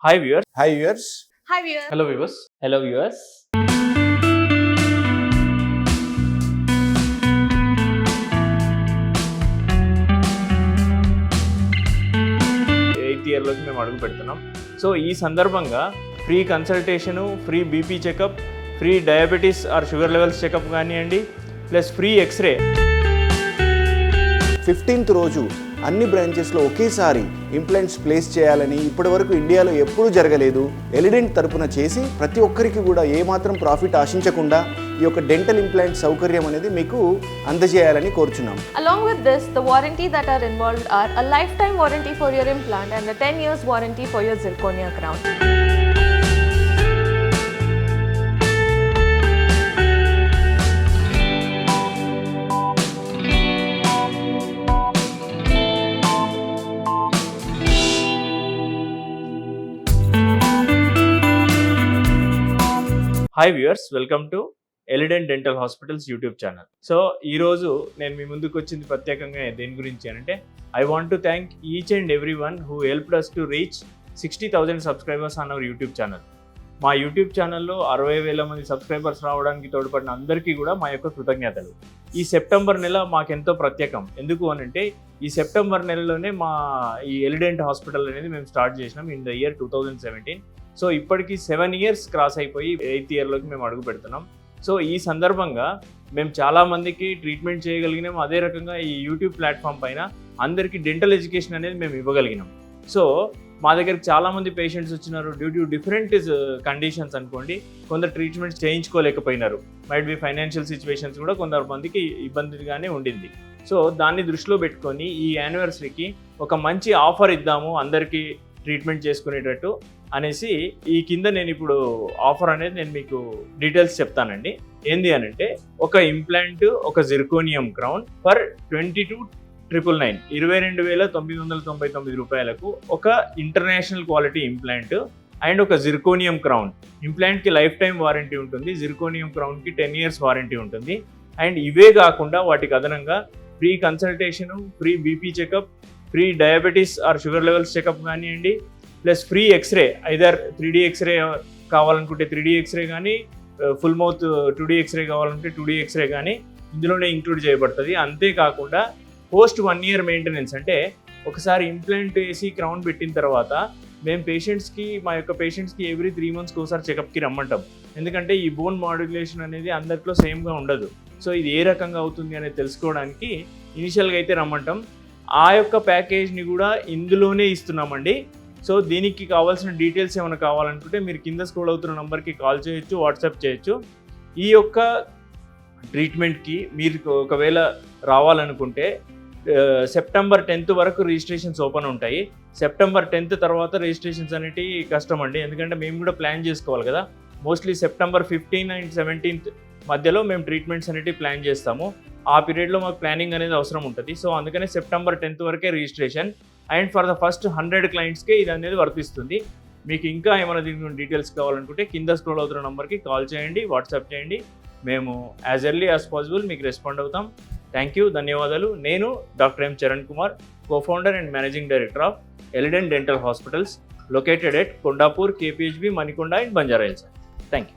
Hi viewers. Hi viewers. Hi viewers. Hello viewers. Hello viewers. Eighth ఇయర్లోకి మేము అడుగు పెడుతున్నాం. సో ఈ సందర్భంగా free consultation, free BP checkup, free diabetes or sugar levels checkup కానివ్వండి, plus free x ray. 15th రోజు అన్ని బ్రాంచెస్లో ఒకేసారి ఇంప్లాంట్స్ ప్లేస్ చేయాలని ఇప్పటివరకు ఇండియాలో ఎప్పుడూ జరగలేదు. ఎలిడెంట్ తరపున చేసి ప్రతి ఒక్కరికి కూడా ఏమాత్రం ప్రాఫిట్ ఆశించకుండా ఈ యొక్క డెంటల్ ఇంప్లాంట్ సౌకర్యం అనేది మీకు అందజేయాలని కోరుచున్నాం. Along with this, the warranty that are involved are a lifetime warranty for your implant and a 10 years warranty for your zirconia crown. Hi viewers, welcome to Elident dental hospitals YouTube channel. So ఈరోజు నేను మీ ముందుకు వచ్చింది ప్రత్యేకంగా దేని గురించి అంటే, I want to thank each and every one who helped us to reach 60,000 subscribers on our YouTube channel. మా యూట్యూబ్ ఛానల్లో 60,000 మంది సబ్స్క్రైబర్స్ రావడానికి తోడ్పడిన అందరికీ కూడా మా యొక్క కృతజ్ఞతలు. ఈ సెప్టెంబర్ నెల మాకెంతో ప్రత్యేకం. ఎందుకు అనంటే, ఈ సెప్టెంబర్ నెలలోనే మా ఈ ఎలిడెంట్ హాస్పిటల్ అనేది మేము స్టార్ట్ చేసినాం ఇన్ ద ఇయర్ 2017. సో ఇప్పటికీ 7 years క్రాస్ అయిపోయి 8th ఇయర్లోకి మేము అడుగు పెడుతున్నాం. సో ఈ సందర్భంగా మేము చాలామందికి ట్రీట్మెంట్ చేయగలిగినాం. అదే రకంగా ఈ యూట్యూబ్ ప్లాట్ఫామ్ పైన అందరికీ డెంటల్ ఎడ్యుకేషన్ అనేది మేము ఇవ్వగలిగినాం. సో మా దగ్గరికి చాలామంది పేషెంట్స్ వచ్చినారు డ్యూ టు డిఫరెంట్ కండిషన్స్ అనుకోండి. కొందరు ట్రీట్మెంట్స్ చేయించుకోలేకపోయినారు. మైట్ బి ఫైనాన్షియల్ సిచ్యువేషన్స్ కూడా కొంతమందికి ఇబ్బందిగానే ఉండింది. సో దాన్ని దృష్టిలో పెట్టుకొని ఈ యానివర్సరీకి ఒక మంచి ఆఫర్ ఇద్దాము అందరికీ ట్రీట్మెంట్ చేసుకునేటట్టు అనేసి ఈ కింద నేను ఇప్పుడు ఆఫర్ అనేది నేను మీకు డీటెయిల్స్ చెప్తానండి. ఏంది అనంటే, ఒక ఇంప్లాంట్, ఒక జిర్కోనియం క్రౌన్ ఫర్ 22,999 22,999 రూపాయలకు ఒక ఇంటర్నేషనల్ క్వాలిటీ ఇంప్లాంట్ అండ్ ఒక జిర్కోనియం క్రౌన్. ఇంప్లాంట్కి లైఫ్ టైం వారంటీ ఉంటుంది, జిర్కోనియం క్రౌన్కి 10 years వారంటీ ఉంటుంది. అండ్ ఇవే కాకుండా వాటికి అదనంగా free consultation, free BP checkup, free diabetes or sugar levels checkup కానివ్వండి, plus free x ray. Either 3D x ray కావాలనుకుంటే 3D ఎక్స్రే కానీ, ఫుల్ మౌత్ 2D ఎక్స్రే కావాలంటే 2D ఎక్స్రే కానీ ఇందులోనే ఇంక్లూడ్ చేయబడుతుంది. అంతేకాకుండా పోస్ట్ 1 year మెయింటెనెన్స్. అంటే ఒకసారి ఇంప్లాంట్ వేసి క్రౌన్ పెట్టిన తర్వాత మేము మా యొక్క పేషెంట్స్కి ఎవ్రీ 3 monthsకి ఒకసారి చెకప్కి రమ్మంటాం. ఎందుకంటే ఈ బోన్ మాడ్యులేషన్ అనేది అందరిలో సేమ్గా ఉండదు. సో ఇది ఏ రకంగా అవుతుంది అనేది తెలుసుకోవడానికి ఇనిషియల్గా అయితే రమ్మంటాం. ఆ యొక్క ప్యాకేజ్ని కూడా ఇందులోనే ఇస్తున్నామండి. సో దీనికి కావాల్సిన డీటెయిల్స్ ఏమైనా కావాలనుకుంటే మీరు కింద స్క్రోల్ అవుతున్న నెంబర్కి కాల్ చేయొచ్చు, వాట్సాప్ చేయొచ్చు. ఈ యొక్క ట్రీట్మెంట్కి మీరు ఒకవేళ రావాలనుకుంటే సెప్టెంబర్ 10th వరకు రిజిస్ట్రేషన్స్ ఓపెన్ ఉంటాయి. సెప్టెంబర్ 10th తర్వాత రిజిస్ట్రేషన్స్ అనేవి కష్టం అండి. ఎందుకంటే మేము కూడా ప్లాన్ చేసుకోవాలి కదా. మోస్ట్లీ సెప్టెంబర్ 15 and 17th మధ్యలో మేము ట్రీట్మెంట్స్ అనేవి ప్లాన్ చేస్తాము. ఆ పీరియడ్లో మాకు ప్లానింగ్ అనేది అవసరం ఉంటుంది. సో అందుకనే సెప్టెంబర్ 10th వరకే registration. And for the first 100 clientsకే ఇది అనేది వర్తిస్తుంది. మీకు ఇంకా ఏమైనా దీని డీటెయిల్స్ కావాలనుకుంటే కింద స్క్రోల్ అవుతున్న నెంబర్కి కాల్ చేయండి, వాట్సాప్ చేయండి. మేము యాజ్ ఎర్లీ యాజ్ పాసిబుల్ మీకు రెస్పాండ్ అవుతాం. థ్యాంక్ యూ, ధన్యవాదాలు. నేను doctor M Charan Kumar, co-founder and managing director of Elident dental hospitals, located at Kondapur, KPHB, Manikonda and Banjara hills. Thank you.